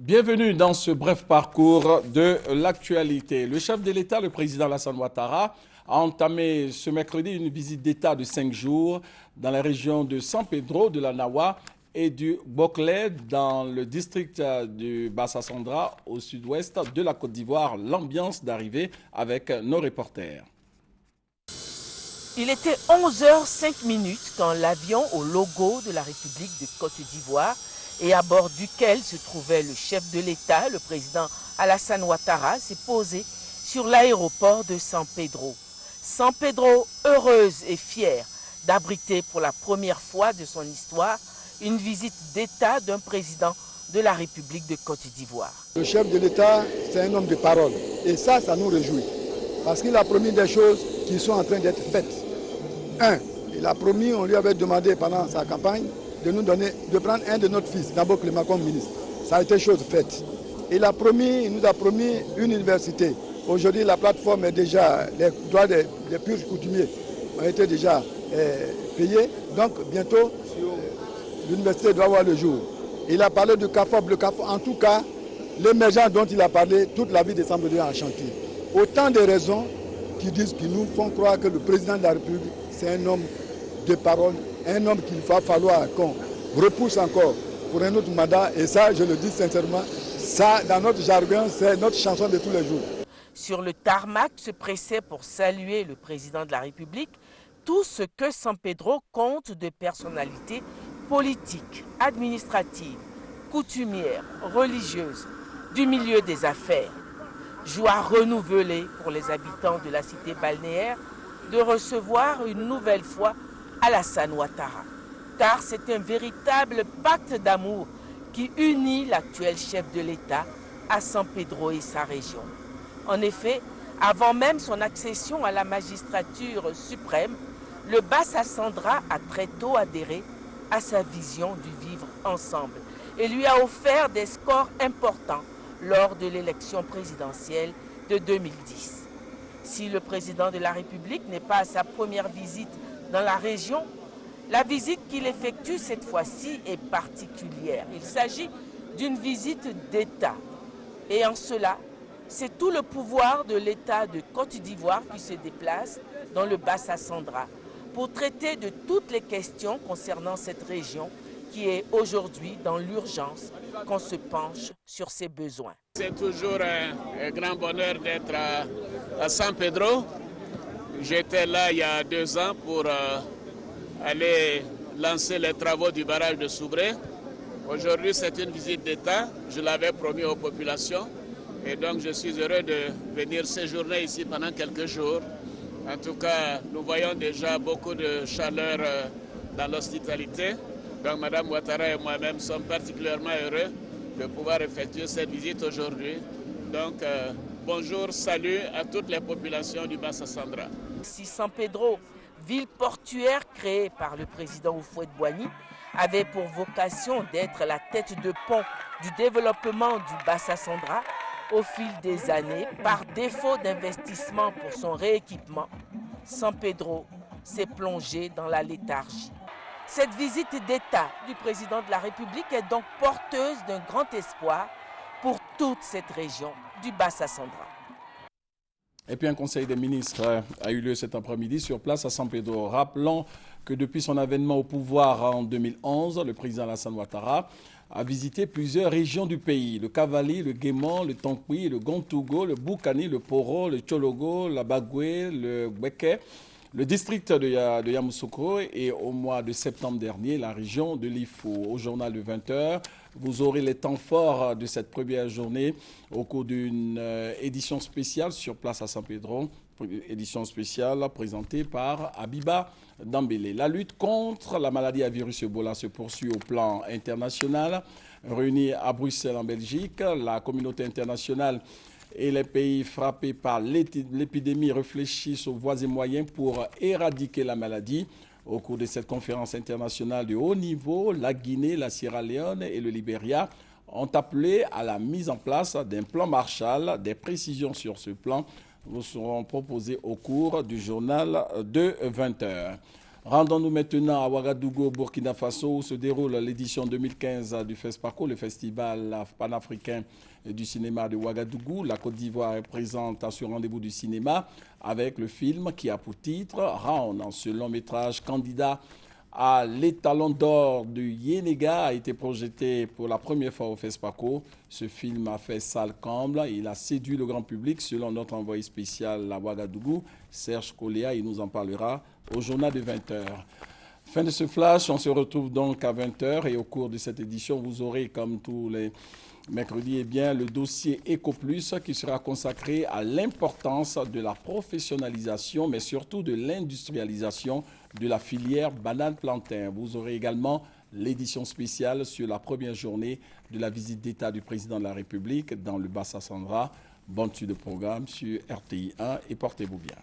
Bienvenue dans ce bref parcours de l'actualité. Le chef de l'État, le président Alassane Ouattara, a entamé ce mercredi une visite d'État de 5 jours dans la région de San Pedro de la Nawa et du Boclé dans le district du Bassa-Sandra au sud-ouest de la Côte d'Ivoire. L'ambiance d'arrivée avec nos reporters. Il était 11h05 quand l'avion au logo de la République de Côte d'Ivoire et à bord duquel se trouvait le chef de l'État, le président Alassane Ouattara, s'est posé sur l'aéroport de San Pedro. San Pedro, heureuse et fière d'abriter pour la première fois de son histoire une visite d'État d'un président de la République de Côte d'Ivoire. Le chef de l'État, c'est un homme de parole. Et ça nous réjouit. Parce qu'il a promis des choses qui sont en train d'être faites. Il a promis, on lui avait demandé pendant sa campagne, de prendre un de notre fils, d'abord Clément comme ministre. Ça a été chose faite. Il nous a promis une université. Aujourd'hui, la plateforme est déjà, les droits des purs coutumiers ont été déjà payés. Donc, bientôt, l'université doit voir le jour. Il a parlé de CAFOB. Le CAFOB, en tout cas, l'émergence dont il a parlé, toute la vie de San Pedro est en chantier. Autant de raisons qui nous font croire que le président de la République, c'est un homme de parole, un homme qu'il va falloir qu'on repousse encore pour un autre mandat. Et ça, je le dis sincèrement, ça, dans notre jargon, c'est notre chanson de tous les jours. Sur le tarmac se pressait pour saluer le président de la République tout ce que San Pedro compte de personnalités politiques, administratives, coutumières, religieuses, du milieu des affaires. Joie renouvelée pour les habitants de la cité balnéaire de recevoir une nouvelle fois Alassane Ouattara. Car c'est un véritable pacte d'amour qui unit l'actuel chef de l'État à San Pedro et sa région. En effet, avant même son accession à la magistrature suprême, le Bassa-Sandra a très tôt adhéré à sa vision du vivre ensemble et lui a offert des scores importants lors de l'élection présidentielle de 2010. Si le président de la République n'est pas à sa première visite dans la région, la visite qu'il effectue cette fois-ci est particulière. Il s'agit d'une visite d'État. Et en cela, c'est tout le pouvoir de l'État de Côte d'Ivoire qui se déplace dans le Bassa-Sandra pour traiter de toutes les questions concernant cette région qui est aujourd'hui dans l'urgence qu'on se penche sur ses besoins. C'est toujours un grand bonheur d'être à San Pedro. J'étais là il y a 2 ans pour aller lancer les travaux du barrage de Soubré. Aujourd'hui, c'est une visite d'État. Je l'avais promis aux populations. Et donc, je suis heureux de venir séjourner ici pendant quelques jours. En tout cas, nous voyons déjà beaucoup de chaleur dans l'hospitalité. Donc, Mme Ouattara et moi-même sommes particulièrement heureux de pouvoir effectuer cette visite aujourd'hui. Donc, bonjour, salut à toutes les populations du Bassa-Sandra. Si San Pedro, ville portuaire créée par le président Houphouët-Boigny, avait pour vocation d'être la tête de pont du développement du Bassa-Sandra, au fil des années, par défaut d'investissement pour son rééquipement, San Pedro s'est plongé dans la léthargie. Cette visite d'État du président de la République est donc porteuse d'un grand espoir pour toute cette région du Bassa-Sandra. Et puis un conseil des ministres a eu lieu cet après-midi sur place à San Pedro. Rappelons que depuis son avènement au pouvoir en 2011, le président Alassane Ouattara a visité plusieurs régions du pays. Le Cavali, le Guéman, le Tonkwi, le Gontougo, le Boukani, le Poro, le Tchologo, la Bagoué, le Gbeke, le district de Yamoussoukro et au mois de septembre dernier, la région de l'Ifou. Au journal de 20h, vous aurez les temps forts de cette première journée au cours d'une édition spéciale sur place à San Pedro, édition spéciale présentée par Abiba Dambélé. La lutte contre la maladie à virus Ebola se poursuit au plan international. Réunis à Bruxelles en Belgique, la communauté internationale et les pays frappés par l'épidémie réfléchissent aux voies et moyens pour éradiquer la maladie. Au cours de cette conférence internationale de haut niveau, la Guinée, la Sierra Leone et le Libéria ont appelé à la mise en place d'un plan Marshall. Des précisions sur ce plan vous seront proposées au cours du journal de 20h. Rendons-nous maintenant à Ouagadougou, Burkina Faso, où se déroule l'édition 2015 du FESPACO, le festival panafricain du cinéma de Ouagadougou. La Côte d'Ivoire est présente à ce rendez-vous du cinéma avec le film qui a pour titre Round. Ce long métrage candidat à l'étalon d'or de Yénéga a été projeté pour la première fois au FESPACO. Ce film a fait salle comble. Il a séduit le grand public selon notre envoyé spécial à Ouagadougou, Serge Koléa. Il nous en parlera au journal de 20h. Fin de ce flash, on se retrouve donc à 20h et au cours de cette édition, vous aurez comme tous les mercredis le dossier EcoPlus qui sera consacré à l'importance de la professionnalisation mais surtout de l'industrialisation de la filière banane-plantain. Vous aurez également l'édition spéciale sur la première journée de la visite d'État du président de la République dans le Bassa Sandra. Bonne suite de programme sur RTI 1 et portez-vous bien.